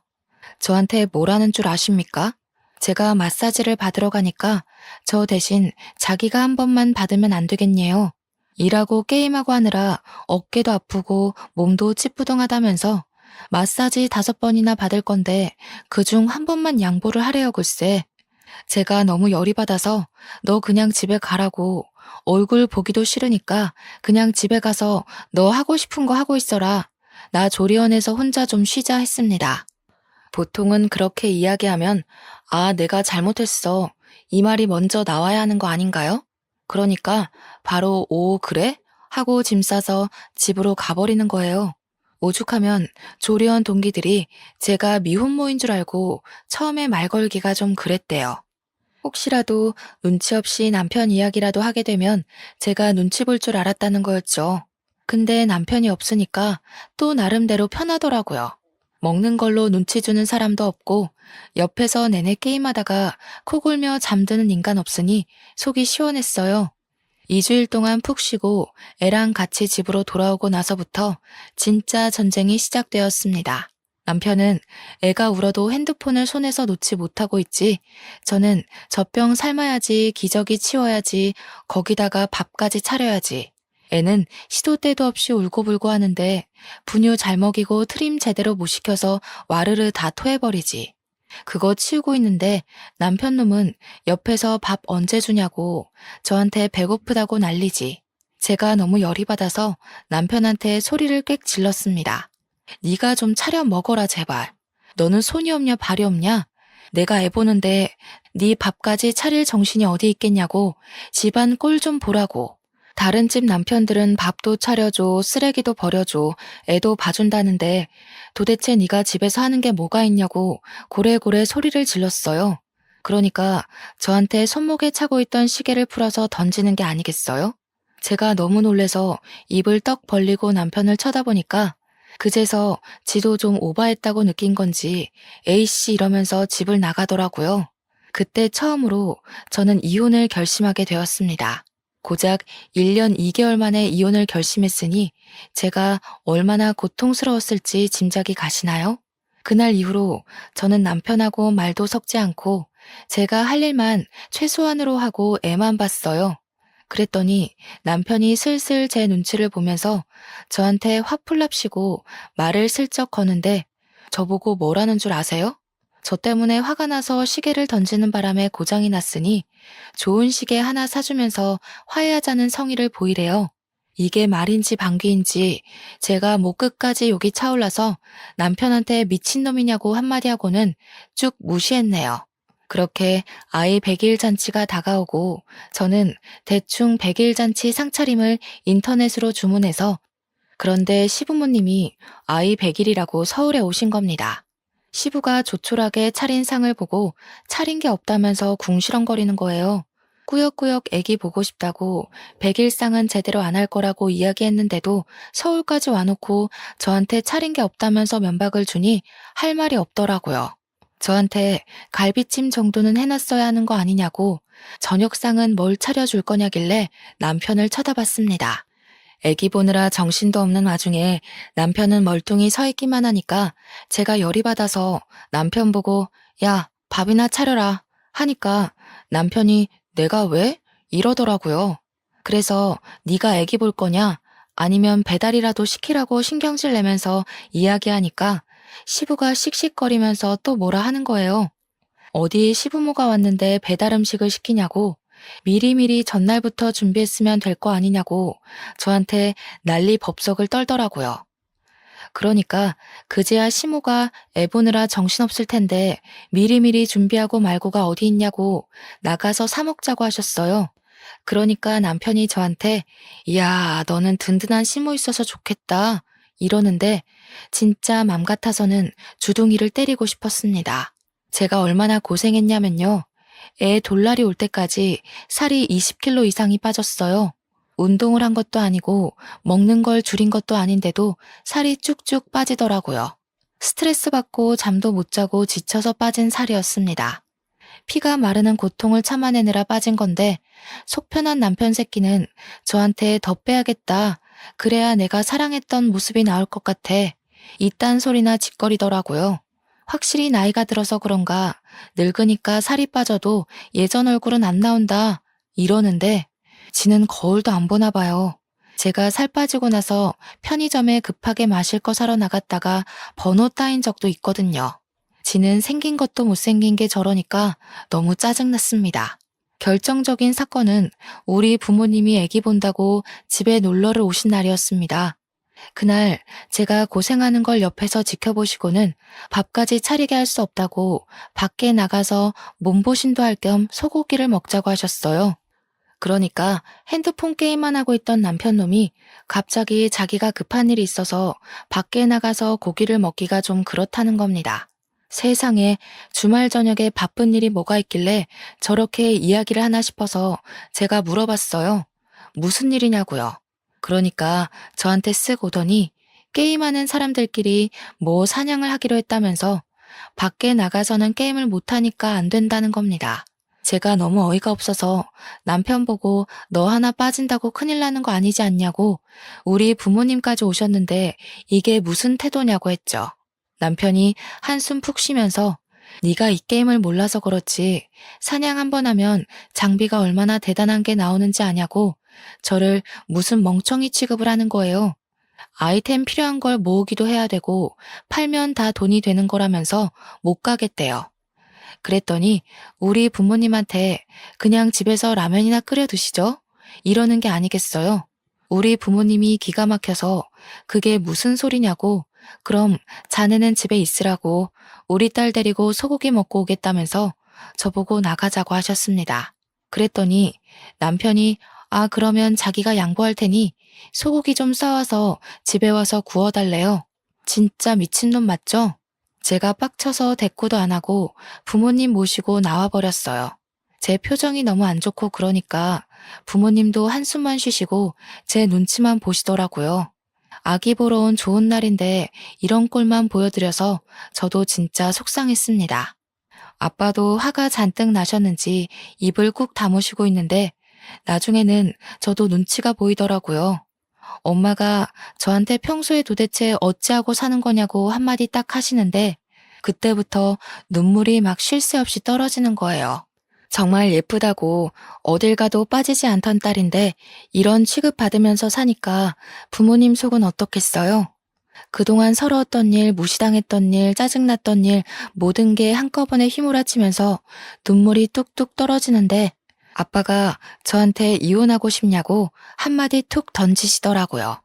저한테 뭐라는 줄 아십니까? 제가 마사지를 받으러 가니까 저 대신 자기가 한 번만 받으면 안 되겠네요. 일하고 게임하고 하느라 어깨도 아프고 몸도 찌뿌둥하다면서 마사지 5번이나 받을 건데 그중 한 번만 양보를 하래요 글쎄. 제가 너무 열이 받아서 너 그냥 집에 가라고 얼굴 보기도 싫으니까 그냥 집에 가서 너 하고 싶은 거 하고 있어라. 나 조리원에서 혼자 좀 쉬자 했습니다. 보통은 그렇게 이야기하면 아, 내가 잘못했어. 이 말이 먼저 나와야 하는 거 아닌가요? 그러니까 바로 오, 그래? 하고 짐 싸서 집으로 가버리는 거예요. 오죽하면 조리원 동기들이 제가 미혼모인 줄 알고 처음에 말 걸기가 좀 그랬대요. 혹시라도 눈치 없이 남편 이야기라도 하게 되면 제가 눈치 볼 줄 알았다는 거였죠. 근데 남편이 없으니까 또 나름대로 편하더라고요. 먹는 걸로 눈치 주는 사람도 없고 옆에서 내내 게임하다가 코 골며 잠드는 인간 없으니 속이 시원했어요. 2주일 동안 푹 쉬고 애랑 같이 집으로 돌아오고 나서부터 진짜 전쟁이 시작되었습니다. 남편은 애가 울어도 핸드폰을 손에서 놓지 못하고 있지, 저는 젖병 삶아야지, 기저귀 치워야지, 거기다가 밥까지 차려야지. 애는 시도 때도 없이 울고불고 하는데 분유 잘 먹이고 트림 제대로 못 시켜서 와르르 다 토해버리지. 그거 치우고 있는데 남편 놈은 옆에서 밥 언제 주냐고 저한테 배고프다고 난리지. 제가 너무 열이 받아서 남편한테 소리를 꽥 질렀습니다. 네가 좀 차려 먹어라 제발. 너는 손이 없냐 발이 없냐? 내가 애 보는데 네 밥까지 차릴 정신이 어디 있겠냐고 집안 꼴 좀 보라고. 다른 집 남편들은 밥도 차려줘, 쓰레기도 버려줘, 애도 봐준다는데 도대체 네가 집에서 하는 게 뭐가 있냐고 고래고래 소리를 질렀어요. 그러니까 저한테 손목에 차고 있던 시계를 풀어서 던지는 게 아니겠어요? 제가 너무 놀래서 입을 떡 벌리고 남편을 쳐다보니까 그제서 지도 좀 오바했다고 느낀 건지 A씨 이러면서 집을 나가더라고요. 그때 처음으로 저는 이혼을 결심하게 되었습니다. 고작 1년 2개월 만에 이혼을 결심했으니 제가 얼마나 고통스러웠을지 짐작이 가시나요? 그날 이후로 저는 남편하고 말도 섞지 않고 제가 할 일만 최소한으로 하고 애만 봤어요. 그랬더니 남편이 슬슬 제 눈치를 보면서 저한테 화풀납시고 말을 슬쩍 거는데 저보고 뭐라는 줄 아세요? 저 때문에 화가 나서 시계를 던지는 바람에 고장이 났으니 좋은 시계 하나 사주면서 화해하자는 성의를 보이래요. 이게 말인지 방귀인지 제가 목 끝까지 욕이 차올라서 남편한테 미친놈이냐고 한마디 하고는 쭉 무시했네요. 그렇게 아이 100일 잔치가 다가오고 저는 대충 100일 잔치 상차림을 인터넷으로 주문해서 그런데 시부모님이 아이 100일이라고 서울에 오신 겁니다. 시부가 조촐하게 차린 상을 보고 차린 게 없다면서 궁시렁거리는 거예요. 꾸역꾸역 애기 보고 싶다고 100일상은 제대로 안 할 거라고 이야기했는데도 서울까지 와놓고 저한테 차린 게 없다면서 면박을 주니 할 말이 없더라고요. 저한테 갈비찜 정도는 해놨어야 하는 거 아니냐고 저녁상은 뭘 차려줄 거냐길래 남편을 쳐다봤습니다. 애기 보느라 정신도 없는 와중에 남편은 멀뚱히 서 있기만 하니까 제가 열이 받아서 남편 보고 야, 밥이나 차려라 하니까 남편이 내가 왜? 이러더라고요. 그래서 네가 애기 볼 거냐? 아니면 배달이라도 시키라고 신경질 내면서 이야기하니까 시부가 씩씩거리면서 또 뭐라 하는 거예요. 어디 시부모가 왔는데 배달 음식을 시키냐고 미리미리 전날부터 준비했으면 될 거 아니냐고 저한테 난리 법석을 떨더라고요. 그러니까 그제야 시모가 애 보느라 정신없을 텐데 미리미리 준비하고 말고가 어디 있냐고 나가서 사 먹자고 하셨어요. 그러니까 남편이 저한테 이야, 너는 든든한 시모 있어서 좋겠다 이러는데 진짜 맘 같아서는 주둥이를 때리고 싶었습니다. 제가 얼마나 고생했냐면요. 애 돌날이 올 때까지 살이 20kg 이상이 빠졌어요. 운동을 한 것도 아니고 먹는 걸 줄인 것도 아닌데도 살이 쭉쭉 빠지더라고요. 스트레스 받고 잠도 못 자고 지쳐서 빠진 살이었습니다. 피가 마르는 고통을 참아내느라 빠진 건데 속 편한 남편 새끼는 저한테 더 빼야겠다. 그래야 내가 사랑했던 모습이 나올 것 같아. 이딴 소리나 짓거리더라고요. 확실히 나이가 들어서 그런가 늙으니까 살이 빠져도 예전 얼굴은 안 나온다 이러는데 지는 거울도 안 보나 봐요. 제가 살 빠지고 나서 편의점에 급하게 마실 거 사러 나갔다가 번호 따인 적도 있거든요. 지는 생긴 것도 못생긴 게 저러니까 너무 짜증났습니다. 결정적인 사건은 우리 부모님이 애기 본다고 집에 놀러를 오신 날이었습니다. 그날 제가 고생하는 걸 옆에서 지켜보시고는 밥까지 차리게 할 수 없다고 밖에 나가서 몸보신도 할 겸 소고기를 먹자고 하셨어요. 그러니까 핸드폰 게임만 하고 있던 남편놈이 갑자기 자기가 급한 일이 있어서 밖에 나가서 고기를 먹기가 좀 그렇다는 겁니다. 세상에 주말 저녁에 바쁜 일이 뭐가 있길래 저렇게 이야기를 하나 싶어서 제가 물어봤어요. 무슨 일이냐고요. 그러니까 저한테 쓱 오더니 게임하는 사람들끼리 뭐 사냥을 하기로 했다면서 밖에 나가서는 게임을 못하니까 안 된다는 겁니다. 제가 너무 어이가 없어서 남편 보고 너 하나 빠진다고 큰일 나는 거 아니지 않냐고 우리 부모님까지 오셨는데 이게 무슨 태도냐고 했죠. 남편이 한숨 푹 쉬면서 네가 이 게임을 몰라서 그렇지 사냥 한 번 하면 장비가 얼마나 대단한 게 나오는지 아냐고 저를 무슨 멍청이 취급을 하는 거예요. 아이템 필요한 걸 모으기도 해야 되고 팔면 다 돈이 되는 거라면서 못 가겠대요. 그랬더니 우리 부모님한테 그냥 집에서 라면이나 끓여 드시죠? 이러는 게 아니겠어요. 우리 부모님이 기가 막혀서 그게 무슨 소리냐고 그럼 자네는 집에 있으라고 우리 딸 데리고 소고기 먹고 오겠다면서 저보고 나가자고 하셨습니다. 그랬더니 남편이 그러면 자기가 양보할 테니 소고기 좀 싸와서 집에 와서 구워달래요. 진짜 미친놈 맞죠? 제가 빡쳐서 대꾸도 안 하고 부모님 모시고 나와버렸어요. 제 표정이 너무 안 좋고 그러니까 부모님도 한숨만 쉬시고 제 눈치만 보시더라고요. 아기 보러 온 좋은 날인데 이런 꼴만 보여드려서 저도 진짜 속상했습니다. 아빠도 화가 잔뜩 나셨는지 입을 꾹 다무시고 있는데 나중에는 저도 눈치가 보이더라고요. 엄마가 저한테 평소에 도대체 어찌하고 사는 거냐고 한마디 딱 하시는데 그때부터 눈물이 막 쉴 새 없이 떨어지는 거예요. 정말 예쁘다고 어딜 가도 빠지지 않던 딸인데 이런 취급받으면서 사니까 부모님 속은 어떻겠어요? 그동안 서러웠던 일, 무시당했던 일, 짜증났던 일 모든 게 한꺼번에 휘몰아치면서 눈물이 뚝뚝 떨어지는데 아빠가 저한테 이혼하고 싶냐고 한마디 툭 던지시더라고요.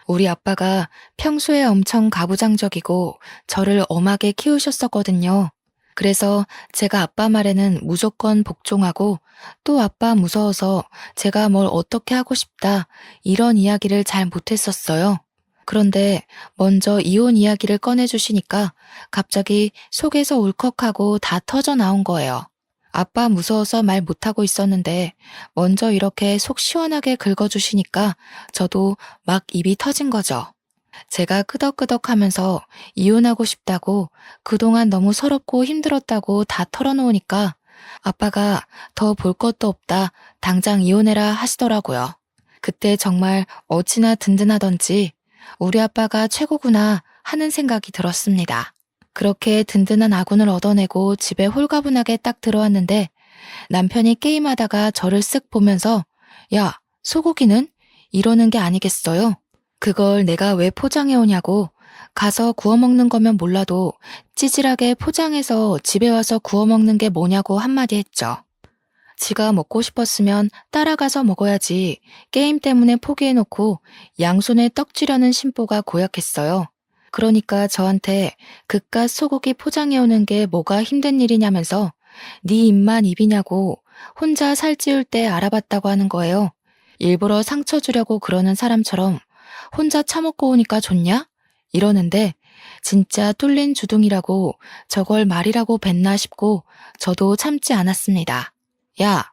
우리 아빠가 평소에 엄청 가부장적이고 저를 엄하게 키우셨었거든요. 그래서 제가 아빠 말에는 무조건 복종하고 또 아빠 무서워서 제가 뭘 어떻게 하고 싶다 이런 이야기를 잘 못했었어요. 그런데 먼저 이혼 이야기를 꺼내주시니까 갑자기 속에서 울컥하고 다 터져 나온 거예요. 아빠 무서워서 말 못하고 있었는데 먼저 이렇게 속 시원하게 긁어주시니까 저도 막 입이 터진 거죠. 제가 끄덕끄덕하면서 이혼하고 싶다고 그동안 너무 서럽고 힘들었다고 다 털어놓으니까 아빠가 더 볼 것도 없다 당장 이혼해라 하시더라고요. 그때 정말 어찌나 든든하던지 우리 아빠가 최고구나 하는 생각이 들었습니다. 그렇게 든든한 아군을 얻어내고 집에 홀가분하게 딱 들어왔는데 남편이 게임하다가 저를 쓱 보면서 야, 소고기는? 이러는 게 아니겠어요? 그걸 내가 왜 포장해 오냐고 가서 구워 먹는 거면 몰라도 찌질하게 포장해서 집에 와서 구워 먹는 게 뭐냐고 한마디 했죠. 지가 먹고 싶었으면 따라가서 먹어야지 게임 때문에 포기해놓고 양손에 떡 쥐려는 심보가 고약했어요. 그러니까 저한테 그깟 소고기 포장해오는 게 뭐가 힘든 일이냐면서 네 입만 입이냐고 혼자 살찌울 때 알아봤다고 하는 거예요. 일부러 상처 주려고 그러는 사람처럼 혼자 처먹고 오니까 좋냐? 이러는데 진짜 뚫린 주둥이라고 저걸 말이라고 뱉나 싶고 저도 참지 않았습니다. 야,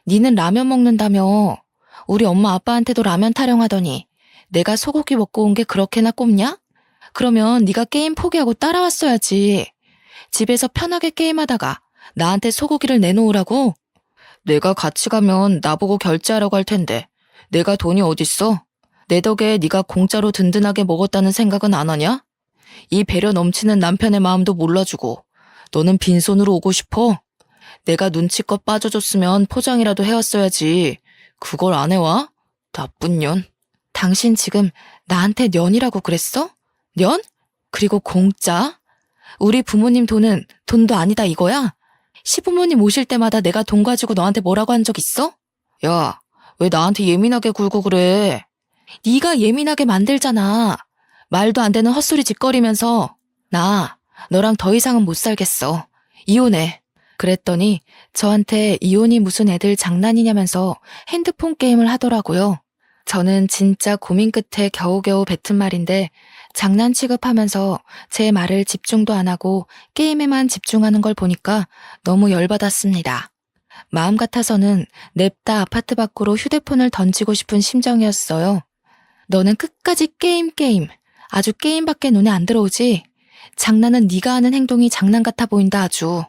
니는 라면 먹는다며. 우리 엄마 아빠한테도 라면 타령하더니 내가 소고기 먹고 온 게 그렇게나 꼽냐? 그러면 네가 게임 포기하고 따라왔어야지. 집에서 편하게 게임하다가 나한테 소고기를 내놓으라고? 내가 같이 가면 나보고 결제하라고 할 텐데 내가 돈이 어딨어? 내 덕에 네가 공짜로 든든하게 먹었다는 생각은 안 하냐? 이 배려 넘치는 남편의 마음도 몰라주고 너는 빈손으로 오고 싶어? 내가 눈치껏 빠져줬으면 포장이라도 해왔어야지. 그걸 안 해와? 나쁜 년. 당신 지금 나한테 년이라고 그랬어? 년? 그리고 공짜? 우리 부모님 돈은 돈도 아니다 이거야? 시부모님 오실 때마다 내가 돈 가지고 너한테 뭐라고 한 적 있어? 야, 왜 나한테 예민하게 굴고 그래? 네가 예민하게 만들잖아. 말도 안 되는 헛소리 짓거리면서 나 너랑 더 이상은 못 살겠어. 이혼해. 그랬더니 저한테 이혼이 무슨 애들 장난이냐면서 핸드폰 게임을 하더라고요. 저는 진짜 고민 끝에 겨우겨우 뱉은 말인데 장난 취급하면서 제 말을 집중도 안 하고 게임에만 집중하는 걸 보니까 너무 열받았습니다. 마음 같아서는 냅다 아파트 밖으로 휴대폰을 던지고 싶은 심정이었어요. 너는 끝까지 게임. 아주 게임밖에 눈에 안 들어오지? 장난은 네가 하는 행동이 장난 같아 보인다 아주.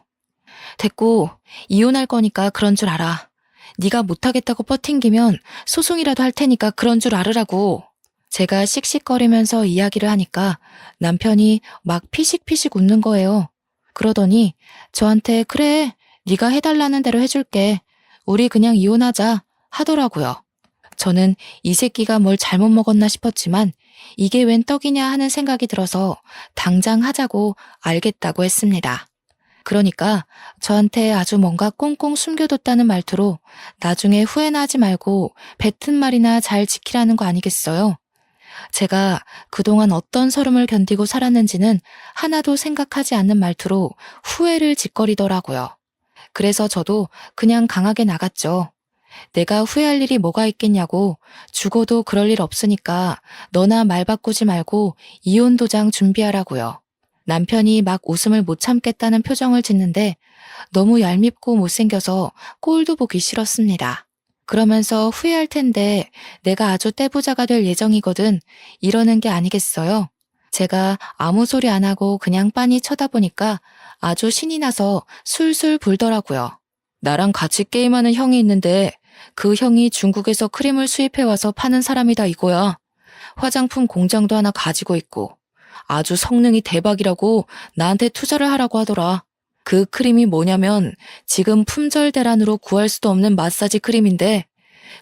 됐고 이혼할 거니까 그런 줄 알아. 네가 못하겠다고 버팅기면 소송이라도 할 테니까 그런 줄 알으라고. 제가 씩씩거리면서 이야기를 하니까 남편이 막 피식피식 웃는 거예요. 그러더니 저한테 그래, 네가 해달라는 대로 해줄게. 우리 그냥 이혼하자 하더라고요. 저는 이 새끼가 뭘 잘못 먹었나 싶었지만 이게 웬 떡이냐 하는 생각이 들어서 당장 하자고 알겠다고 했습니다. 그러니까 저한테 아주 뭔가 꽁꽁 숨겨뒀다는 말투로 나중에 후회나 하지 말고 뱉은 말이나 잘 지키라는 거 아니겠어요? 제가 그동안 어떤 서름을 견디고 살았는지는 하나도 생각하지 않는 말투로 후회를 짓거리더라고요. 그래서 저도 그냥 강하게 나갔죠. 내가 후회할 일이 뭐가 있겠냐고. 죽어도 그럴 일 없으니까 너나 말 바꾸지 말고 이혼 도장 준비하라고요. 남편이 막 웃음을 못 참겠다는 표정을 짓는데 너무 얄밉고 못생겨서 꼴도 보기 싫었습니다. 그러면서 후회할 텐데 내가 아주 떼부자가 될 예정이거든 이러는 게 아니겠어요? 제가 아무 소리 안 하고 그냥 빤히 쳐다보니까 아주 신이 나서 술술 불더라고요. 나랑 같이 게임하는 형이 있는데 그 형이 중국에서 크림을 수입해와서 파는 사람이다 이거야. 화장품 공장도 하나 가지고 있고 아주 성능이 대박이라고 나한테 투자를 하라고 하더라. 그 크림이 뭐냐면 지금 품절 대란으로 구할 수도 없는 마사지 크림인데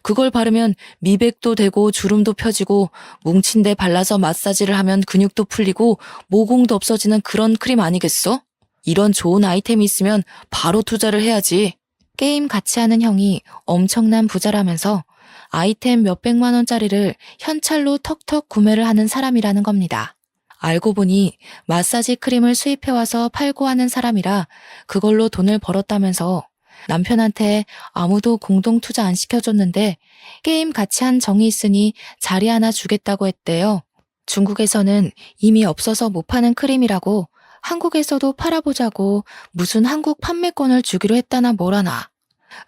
그걸 바르면 미백도 되고 주름도 펴지고 뭉친 데 발라서 마사지를 하면 근육도 풀리고 모공도 없어지는 그런 크림 아니겠어? 이런 좋은 아이템이 있으면 바로 투자를 해야지. 게임 같이 하는 형이 엄청난 부자라면서 아이템 몇백만 원짜리를 현찰로 턱턱 구매를 하는 사람이라는 겁니다. 알고 보니 마사지 크림을 수입해와서 팔고 하는 사람이라 그걸로 돈을 벌었다면서 남편한테 아무도 공동 투자 안 시켜줬는데 게임 같이 한 정이 있으니 자리 하나 주겠다고 했대요. 중국에서는 이미 없어서 못 파는 크림이라고 한국에서도 팔아보자고 무슨 한국 판매권을 주기로 했다나 뭐라나.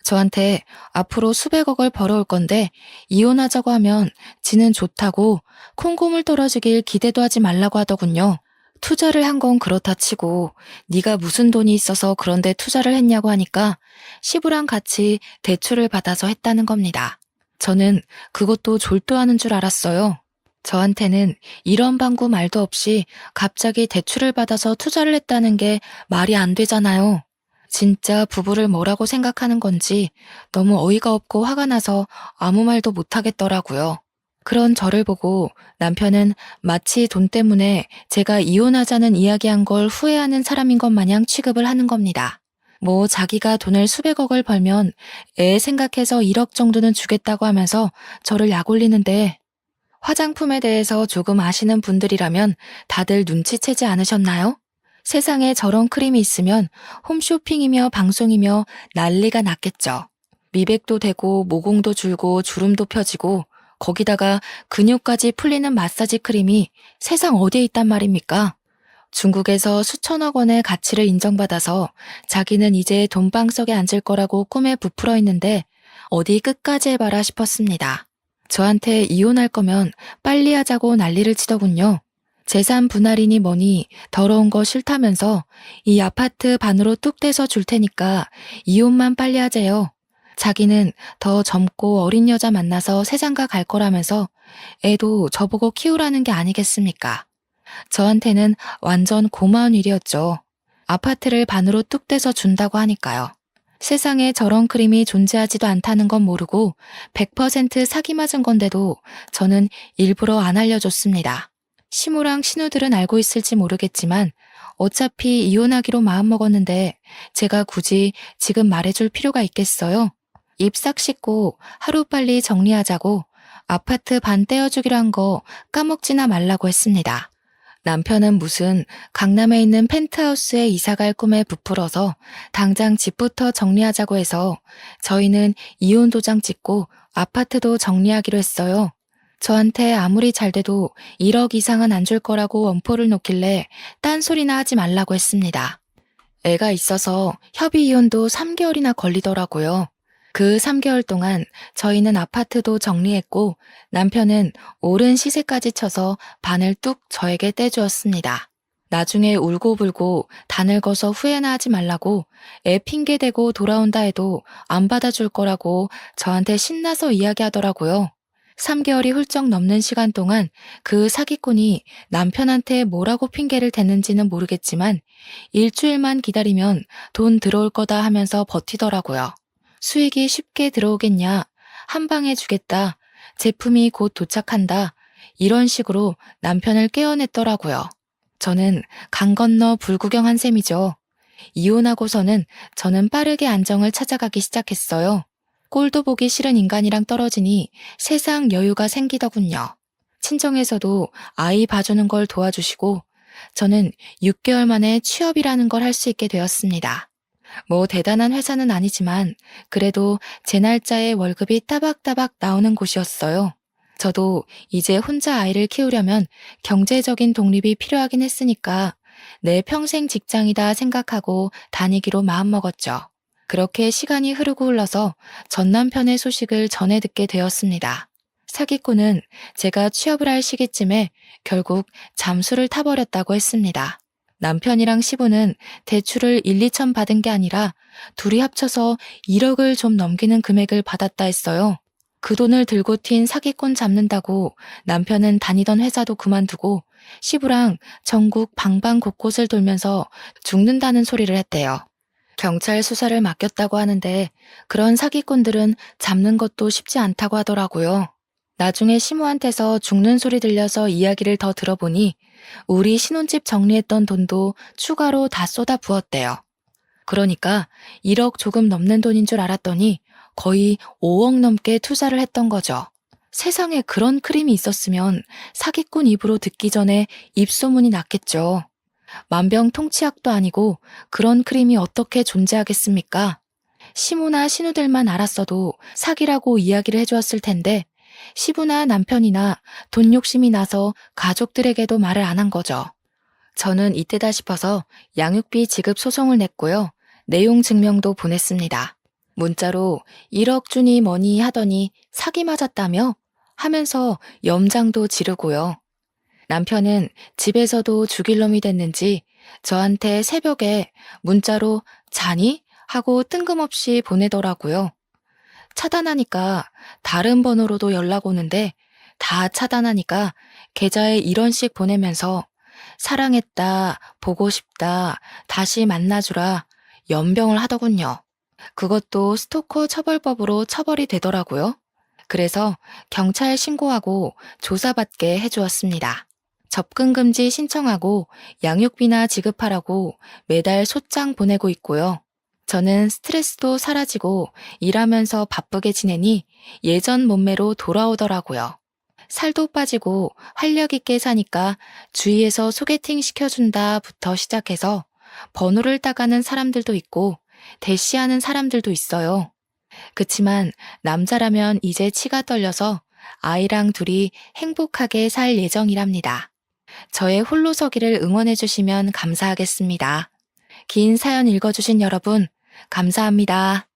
저한테 앞으로 수백억을 벌어올 건데 이혼하자고 하면 지는 좋다고 콩고물 떨어지길 기대도 하지 말라고 하더군요. 투자를 한 건 그렇다 치고 네가 무슨 돈이 있어서 그런데 투자를 했냐고 하니까 시부랑 같이 대출을 받아서 했다는 겁니다. 저는 그것도 졸도하는 줄 알았어요. 저한테는 이런 방구 말도 없이 갑자기 대출을 받아서 투자를 했다는 게 말이 안 되잖아요. 진짜 부부를 뭐라고 생각하는 건지 너무 어이가 없고 화가 나서 아무 말도 못하겠더라고요. 그런 저를 보고 남편은 마치 돈 때문에 제가 이혼하자는 이야기한 걸 후회하는 사람인 것 마냥 취급을 하는 겁니다. 뭐 자기가 돈을 수백억을 벌면 애 생각해서 1억 정도는 주겠다고 하면서 저를 약올리는데 화장품에 대해서 조금 아시는 분들이라면 다들 눈치채지 않으셨나요? 세상에 저런 크림이 있으면 홈쇼핑이며 방송이며 난리가 났겠죠. 미백도 되고 모공도 줄고 주름도 펴지고 거기다가 근육까지 풀리는 마사지 크림이 세상 어디에 있단 말입니까? 중국에서 수천억 원의 가치를 인정받아서 자기는 이제 돈방석에 앉을 거라고 꿈에 부풀어 있는데 어디 끝까지 해봐라 싶었습니다. 저한테 이혼할 거면 빨리 하자고 난리를 치더군요. 재산 분할이니 뭐니 더러운 거 싫다면서 이 아파트 반으로 뚝 떼서 줄 테니까 이혼만 빨리 하재요. 자기는 더 젊고 어린 여자 만나서 세상가 갈 거라면서 애도 저보고 키우라는 게 아니겠습니까? 저한테는 완전 고마운 일이었죠. 아파트를 반으로 뚝 떼서 준다고 하니까요. 세상에 저런 크림이 존재하지도 않다는 건 모르고 100% 사기 맞은 건데도 저는 일부러 안 알려줬습니다. 시무랑 신우들은 알고 있을지 모르겠지만 어차피 이혼하기로 마음먹었는데 제가 굳이 지금 말해줄 필요가 있겠어요? 입 싹 씻고 하루빨리 정리하자고 아파트 반 떼어주기로 한 거 까먹지나 말라고 했습니다. 남편은 무슨 강남에 있는 펜트하우스에 이사갈 꿈에 부풀어서 당장 집부터 정리하자고 해서 저희는 이혼 도장 찍고 아파트도 정리하기로 했어요. 저한테 아무리 잘 돼도 1억 이상은 안 줄 거라고 엄포를 놓길래 딴소리나 하지 말라고 했습니다. 애가 있어서 협의 이혼도 3개월이나 걸리더라고요. 그 3개월 동안 저희는 아파트도 정리했고 남편은 오른 시세까지 쳐서 반을 뚝 저에게 떼주었습니다. 나중에 울고불고 다 늙어서 후회나 하지 말라고 애 핑계대고 돌아온다 해도 안 받아줄 거라고 저한테 신나서 이야기하더라고요. 3개월이 훌쩍 넘는 시간 동안 그 사기꾼이 남편한테 뭐라고 핑계를 댔는지는 모르겠지만 일주일만 기다리면 돈 들어올 거다 하면서 버티더라고요. 수익이 쉽게 들어오겠냐, 한 방에 주겠다, 제품이 곧 도착한다, 이런 식으로 남편을 깨어냈더라고요. 저는 강 건너 불구경한 셈이죠. 이혼하고서는 저는 빠르게 안정을 찾아가기 시작했어요. 꼴도 보기 싫은 인간이랑 떨어지니 세상 여유가 생기더군요. 친정에서도 아이 봐주는 걸 도와주시고 저는 6개월 만에 취업이라는 걸 할 수 있게 되었습니다. 뭐 대단한 회사는 아니지만 그래도 제 날짜에 월급이 따박따박 나오는 곳이었어요. 저도 이제 혼자 아이를 키우려면 경제적인 독립이 필요하긴 했으니까 내 평생 직장이다 생각하고 다니기로 마음먹었죠. 그렇게 시간이 흐르고 흘러서 전 남편의 소식을 전해 듣게 되었습니다. 사기꾼은 제가 취업을 할 시기쯤에 결국 잠수를 타버렸다고 했습니다. 남편이랑 시부는 대출을 1, 2천 받은 게 아니라 둘이 합쳐서 1억을 좀 넘기는 금액을 받았다 했어요. 그 돈을 들고 튄 사기꾼 잡는다고 남편은 다니던 회사도 그만두고 시부랑 전국 방방 곳곳을 돌면서 죽는다는 소리를 했대요. 경찰 수사를 맡겼다고 하는데 그런 사기꾼들은 잡는 것도 쉽지 않다고 하더라고요. 나중에 시모한테서 죽는 소리 들려서 이야기를 더 들어보니 우리 신혼집 정리했던 돈도 추가로 다 쏟아 부었대요. 그러니까 1억 조금 넘는 돈인 줄 알았더니 거의 5억 넘게 투자를 했던 거죠. 세상에 그런 크림이 있었으면 사기꾼 입으로 듣기 전에 입소문이 났겠죠. 만병통치약도 아니고 그런 크림이 어떻게 존재하겠습니까? 시모나 신우들만 알았어도 사기라고 이야기를 해주었을 텐데 시부나 남편이나 돈 욕심이 나서 가족들에게도 말을 안 한 거죠. 저는 이때다 싶어서 양육비 지급 소송을 냈고요. 내용 증명도 보냈습니다. 문자로 1억 주니 뭐니 하더니 사기 맞았다며? 하면서 염장도 지르고요. 남편은 집에서도 죽일 놈이 됐는지 저한테 새벽에 문자로 자니? 하고 뜬금없이 보내더라고요. 차단하니까 다른 번호로도 연락 오는데 다 차단하니까 계좌에 이런 식 보내면서 사랑했다, 보고 싶다, 다시 만나주라 연병을 하더군요. 그것도 스토커 처벌법으로 처벌이 되더라고요. 그래서 경찰 신고하고 조사받게 해주었습니다. 접근금지 신청하고 양육비나 지급하라고 매달 소장 보내고 있고요. 저는 스트레스도 사라지고 일하면서 바쁘게 지내니 예전 몸매로 돌아오더라고요. 살도 빠지고 활력 있게 사니까 주위에서 소개팅 시켜준다부터 시작해서 번호를 따가는 사람들도 있고 대시하는 사람들도 있어요. 그치만 남자라면 이제 치가 떨려서 아이랑 둘이 행복하게 살 예정이랍니다. 저의 홀로서기를 응원해주시면 감사하겠습니다. 긴 사연 읽어주신 여러분, 감사합니다.